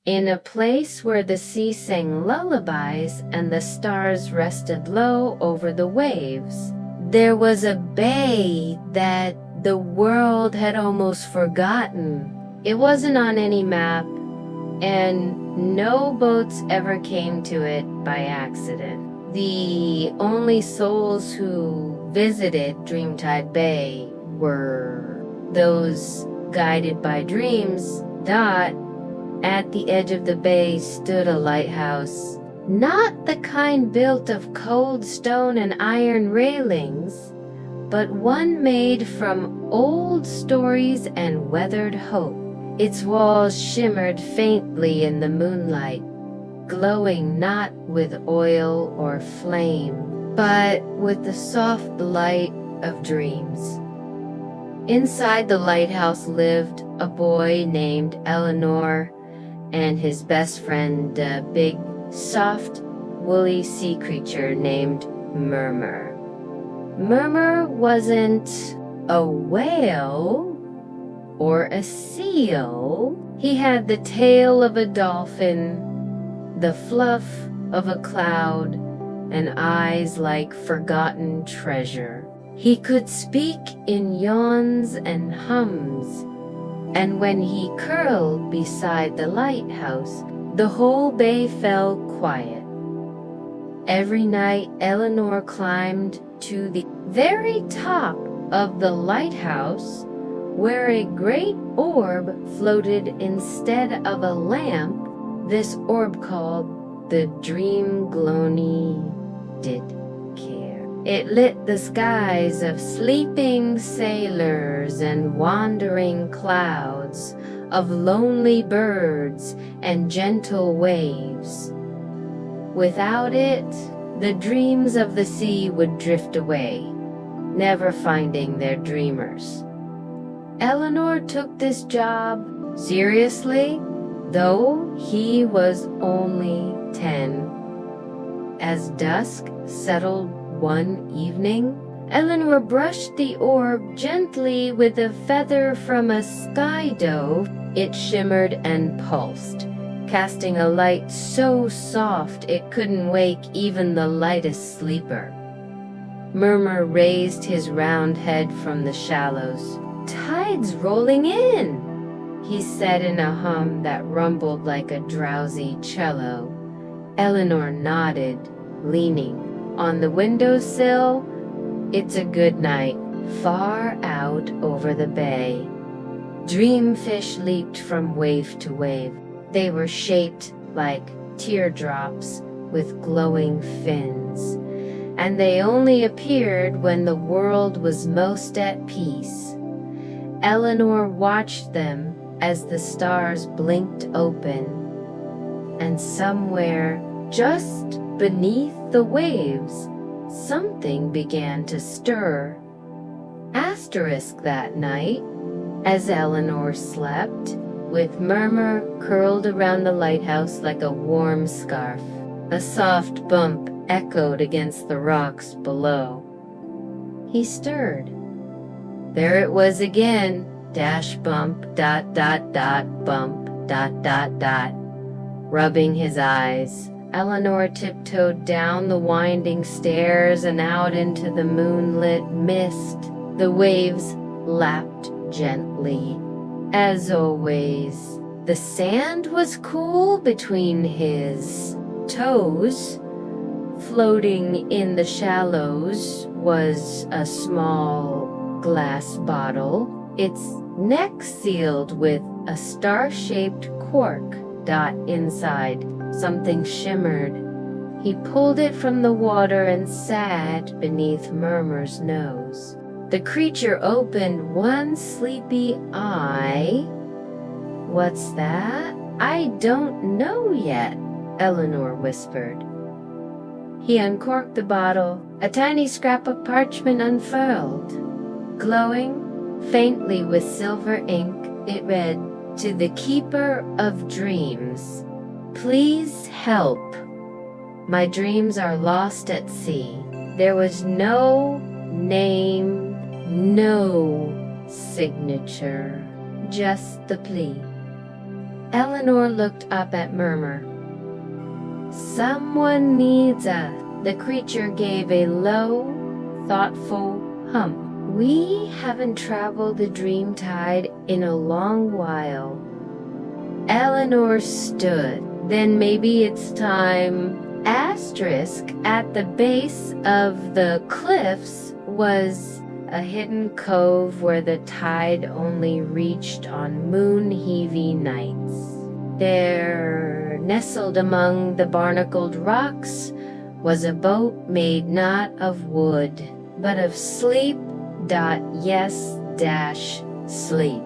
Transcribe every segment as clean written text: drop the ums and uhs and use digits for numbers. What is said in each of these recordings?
In a place where the sea sang lullabies and the stars rested low over the waves, there was a bay that the world had almost forgotten. It wasn't on any map, and no boats ever came to it by accident. The only souls who visited Dreamtide Bay were those guided by dreams. At the edge of the bay stood a lighthouse, not the kind built of cold stone and iron railings, but one made from old stories and weathered hope. Its walls shimmered faintly in the moonlight, glowing not with oil or flame, but with the soft light of dreams. Inside the lighthouse lived a boy named Ellinor and his best friend, a big, soft, woolly sea creature named Murmur. Murmur wasn't a whale or a seal. He had the tail of a dolphin, the fluff of a cloud, and eyes like forgotten treasure. He could speak in yawns and hums, and when he curled beside the lighthouse, the whole bay fell quiet. Every night, Ellinor climbed to the very top of the lighthouse, where a great orb floated instead of a lamp. This orb, called the Dream Glony, did care. It lit the skies of sleeping sailors and wandering clouds, of lonely birds and gentle waves. Without it, the dreams of the sea would drift away, never finding their dreamers. Ellinor took this job seriously, though he was only 10. As dusk settled one evening, Ellinor brushed the orb gently with a feather from a sky dove. It shimmered and pulsed, casting a light so soft it couldn't wake even the lightest sleeper. Murmur raised his round head from the shallows. "Tide's rolling in," he said in a hum that rumbled like a drowsy cello. Ellinor nodded, leaning on the windowsill. It's a good night, far out over the bay. Dreamfish leaped from wave to wave. They were shaped like teardrops with glowing fins, and they only appeared when the world was most at peace. Ellinor watched them as the stars blinked open, and somewhere just beneath the waves, something began to stir. Asterisk that night, as Ellinor slept, with Murmur curled around the lighthouse like a warm scarf, a soft bump echoed against the rocks below. He stirred. There it was again, dash bump, dot dot dot, bump, dot dot dot. Rubbing his eyes, Ellinor tiptoed down the winding stairs and out into the moonlit mist. The waves lapped gently. As always, the sand was cool between his toes. Floating in the shallows was a small glass bottle, its neck sealed with a star-shaped cork. Inside, something shimmered. He pulled it from the water and sat beneath Murmur's nose. The creature opened one sleepy eye. "What's that?" "I don't know yet," Ellinor whispered. He uncorked the bottle. A tiny scrap of parchment unfurled. Glowing faintly with silver ink, it read, "To the keeper of dreams. Please help. My dreams are lost at sea." There was no name, no signature, just the plea. Ellinor looked up at Murmur. "Someone needs us." The creature gave a low, thoughtful hump. "We haven't traveled the Dreamtide in a long while." Ellinor stood. "Then maybe it's time." At the base of the cliffs was a hidden cove where the tide only reached on moon-heavy nights. There, nestled among the barnacled rocks, was a boat made not of wood, but of sleep. Sleep.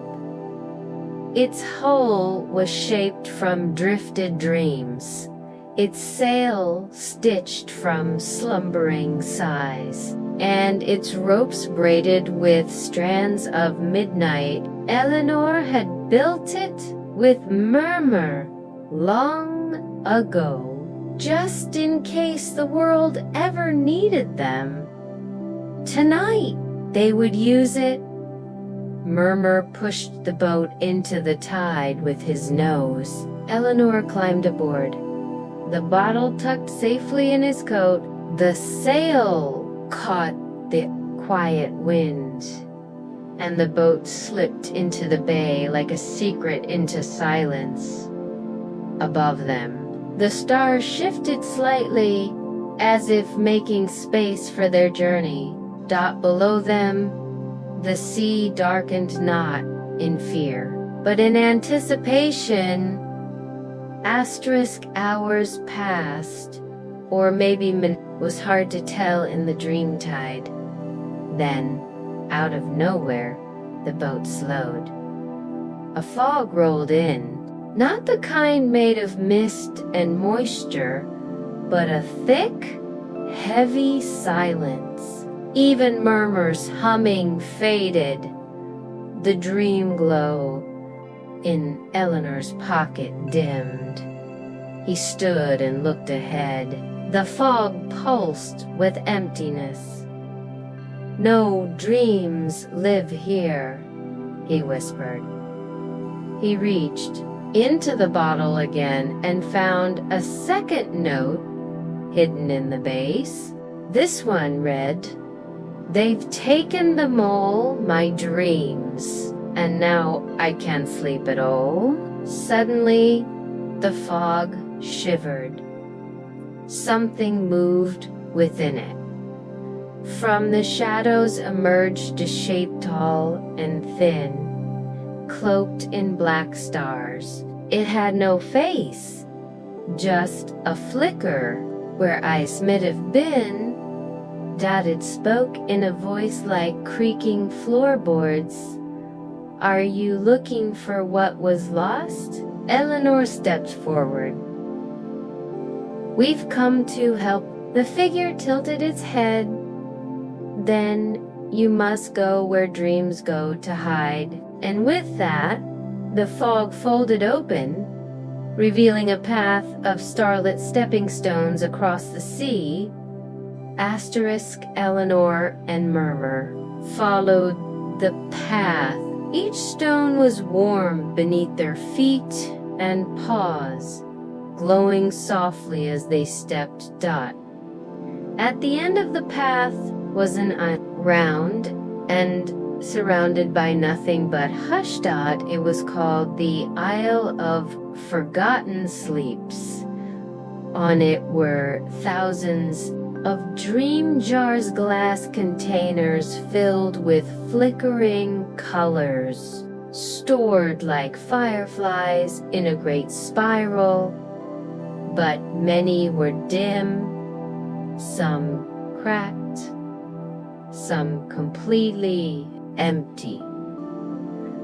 Its hull was shaped from drifted dreams, its sail stitched from slumbering sighs, and its ropes braided with strands of midnight. Ellinor had built it with Murmur long ago, just in case the world ever needed them. Tonight, they would use it. Murmur pushed the boat into the tide with his nose. Ellinor climbed aboard, the bottle tucked safely in his coat. The sail caught the quiet wind, and the boat slipped into the bay like a secret into silence. Above them, the stars shifted slightly, as if making space for their journey. Below them, the sea darkened not in fear, but in anticipation. Hours passed, or maybe minutes, was hard to tell in the Dreamtide. Then, out of nowhere, the boat slowed. A fog rolled in, not the kind made of mist and moisture, but a thick, heavy silence. Even Murmur's humming faded. The dream glow in Ellinor's pocket dimmed. He stood and looked ahead. The fog pulsed with emptiness. "No dreams live here," he whispered. He reached into the bottle again and found a second note hidden in the base. This one read, "They've taken them all, my dreams, and now I can't sleep at all." Suddenly, the fog shivered. Something moved within it. From the shadows emerged a shape tall and thin, cloaked in black stars. It had no face, just a flicker where eyes might have been. It spoke in a voice like creaking floorboards. "Are you looking for what was lost?" Ellinor stepped forward. "We've come to help." The figure tilted its head. "Then you must go where dreams go to hide." And with that, the fog folded open, revealing a path of starlit stepping stones across the sea. Ellinor and Murmur followed the path. Each stone was warm beneath their feet and paws, glowing softly as they stepped. At the end of the path was an island, round and surrounded by nothing but hush. It was called the Isle of Forgotten Sleeps. On it were thousands of dream jars, glass containers filled with flickering colors, stored like fireflies in a great spiral. But many were dim, some cracked, some completely empty.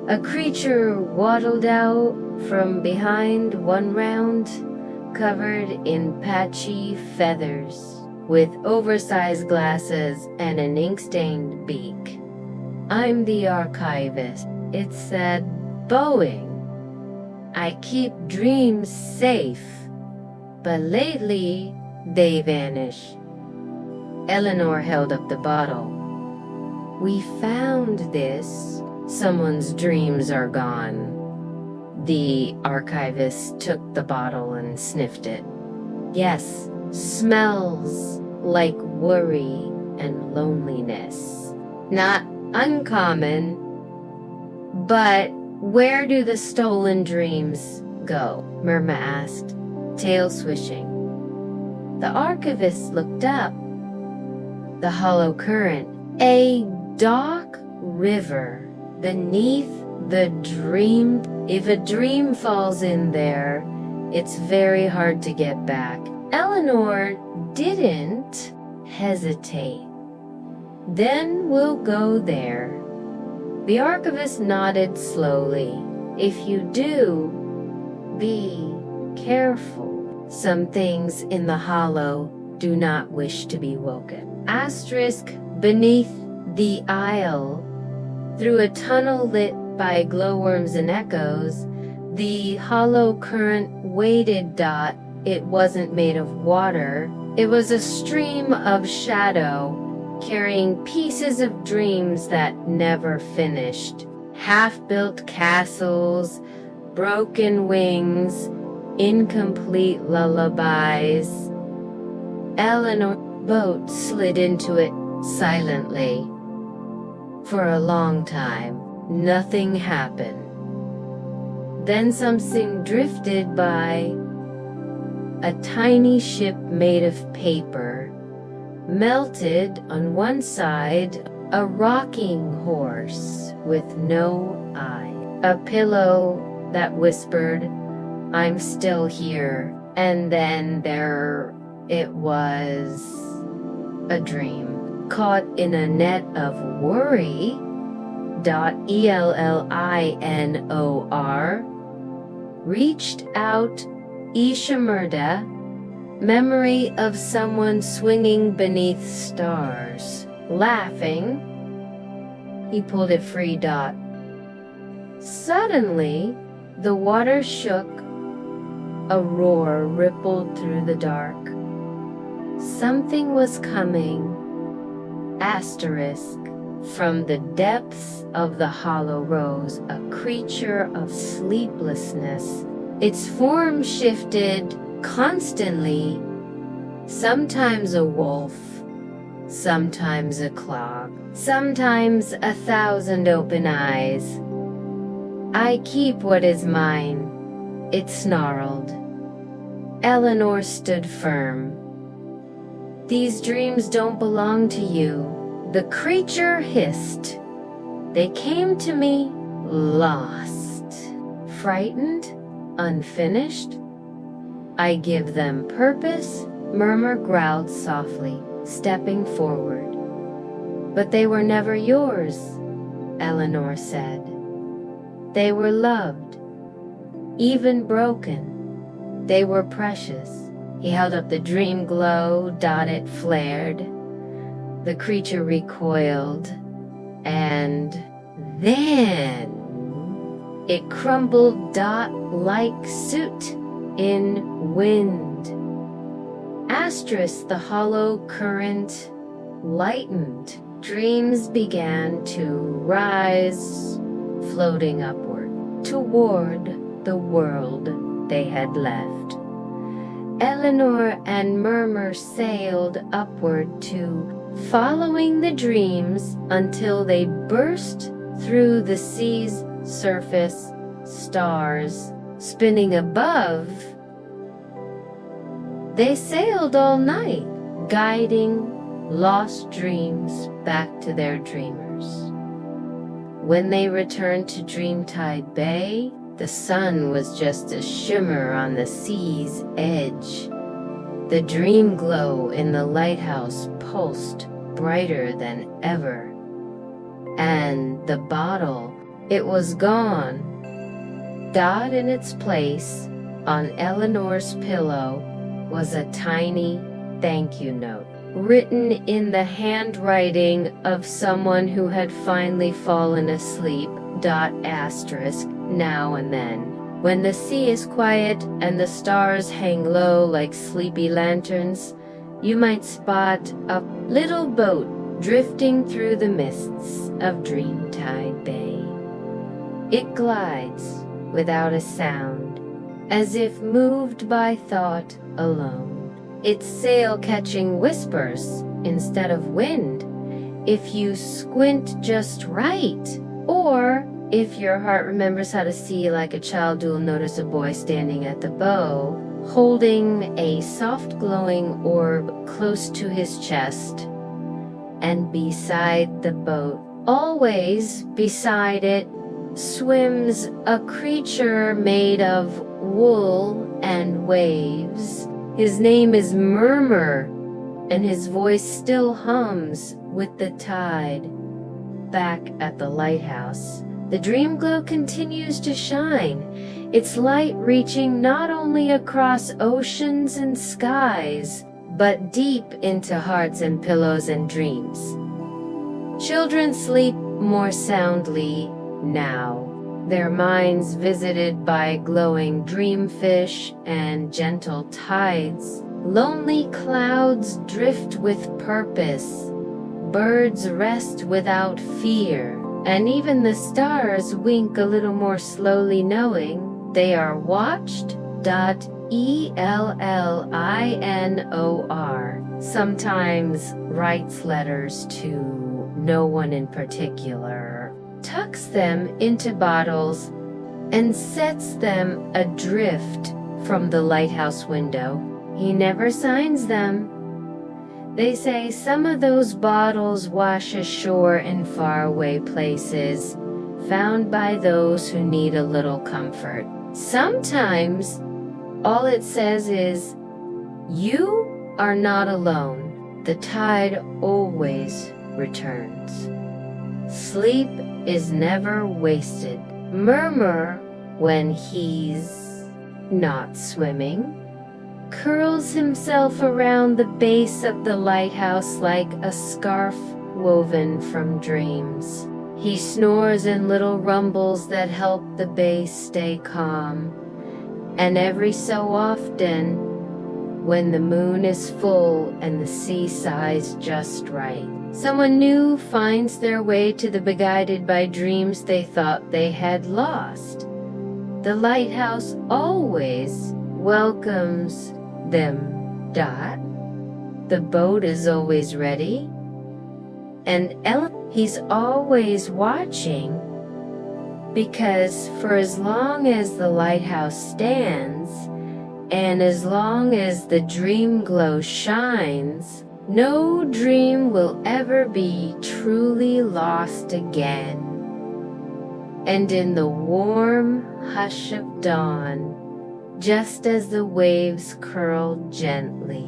A creature waddled out from behind one round, covered in patchy feathers, with oversized glasses and an ink-stained beak. "I'm the archivist," it said, bowing. "I keep dreams safe, but lately they vanish." Ellinor held up the bottle. "We found this. Someone's dreams are gone. The archivist took the bottle and sniffed it. Yes, smells like worry and loneliness. Not uncommon, but where do the stolen dreams go? Murmur asked, tail swishing. The archivist looked up. The hollow current, a dark river beneath the dream. If a dream falls in there, it's very hard to get back. Ellinor didn't hesitate. Then we'll go there. The archivist nodded slowly. If you do, be careful. Some things in the hollow do not wish to be woken. Asterisk beneath the isle, through a tunnel lit by glowworms and echoes, the hollow current waded. It wasn't made of water. It was a stream of shadow, carrying pieces of dreams that never finished. Half-built castles, broken wings, incomplete lullabies. Ellinor's boat slid into it silently. For a long time, nothing happened. Then something drifted by. A tiny ship made of paper, melted on one side, a rocking horse with no eye, a pillow that whispered, "I'm still here," and then there it was, a dream, caught in a net of worry. Ellinor reached out. Ishamurda, memory of someone swinging beneath stars, laughing. He pulled it free. Suddenly, the water shook. A roar rippled through the dark. Something was coming. Asterisk. From the depths of the hollow rose a creature of sleeplessness. Its form shifted constantly, sometimes a wolf, sometimes a clog, sometimes 1,000 open eyes. "I keep what is mine," it snarled. Ellinor stood firm. "These dreams don't belong to you," the creature hissed. "They came to me lost, frightened, unfinished. I give them purpose," Murmur growled softly, stepping forward. "But they were never yours," Ellinor said. "They were loved, even broken. They were precious." He held up the dream glow. It flared. The creature recoiled, and then it crumbled. Like soot in wind. Asterisk the hollow current lightened. Dreams began to rise, floating upward, toward the world they had left. Ellinor and Murmur sailed upward too, following the dreams until they burst through the sea's surface. Stars spinning above. They sailed all night, guiding lost dreams back to their dreamers. When they returned to Dreamtide Bay, the sun was just a shimmer on the sea's edge. The dream glow in the lighthouse pulsed brighter than ever. And the bottle, it was gone. In its place, on Ellinor's pillow, was a tiny thank you note, written in the handwriting of someone who had finally fallen asleep. Asterisk, now and then, when the sea is quiet and the stars hang low like sleepy lanterns, you might spot a little boat drifting through the mists of Dreamtide Bay. It glides without a sound, as if moved by thought alone. Its sail catching whispers instead of wind, if you squint just right. Or, if your heart remembers how to see like a child, you'll notice a boy standing at the bow, holding a soft glowing orb close to his chest. And beside the boat, always beside it, swims a creature made of wool and waves. His name is Murmur, and his voice still hums with the tide. Back at the lighthouse, the dream glow continues to shine, its light reaching not only across oceans and skies, but deep into hearts and pillows and dreams. Children sleep more soundly now, their minds visited by glowing dreamfish and gentle tides. Lonely clouds drift with purpose, birds rest without fear, and even the stars wink a little more slowly, knowing they are watched. Ellinor sometimes writes letters to no one in particular, tucks them into bottles, and sets them adrift from the lighthouse window. He never signs them. They say some of those bottles wash ashore in faraway places, found by those who need a little comfort. Sometimes, all it says is, "You are not alone." The tide always returns. Sleep is never wasted. Murmur, when he's not swimming, curls himself around the base of the lighthouse like a scarf woven from dreams. He snores in little rumbles that help the base stay calm. And every so often, when the moon is full and the sea sighs just right, someone new finds their way to the beguided by dreams they thought they had lost. The lighthouse always welcomes them. The boat is always ready, and he's always watching, because for as long as the lighthouse stands, and as long as the dream glow shines, no dream will ever be truly lost again. And in the warm hush of dawn, just as the waves curl gently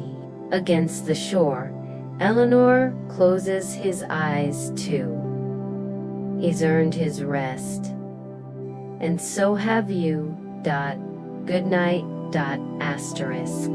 against the shore, Ellinor closes his eyes too. He's earned his rest. And so have you. Good night. Asterisk.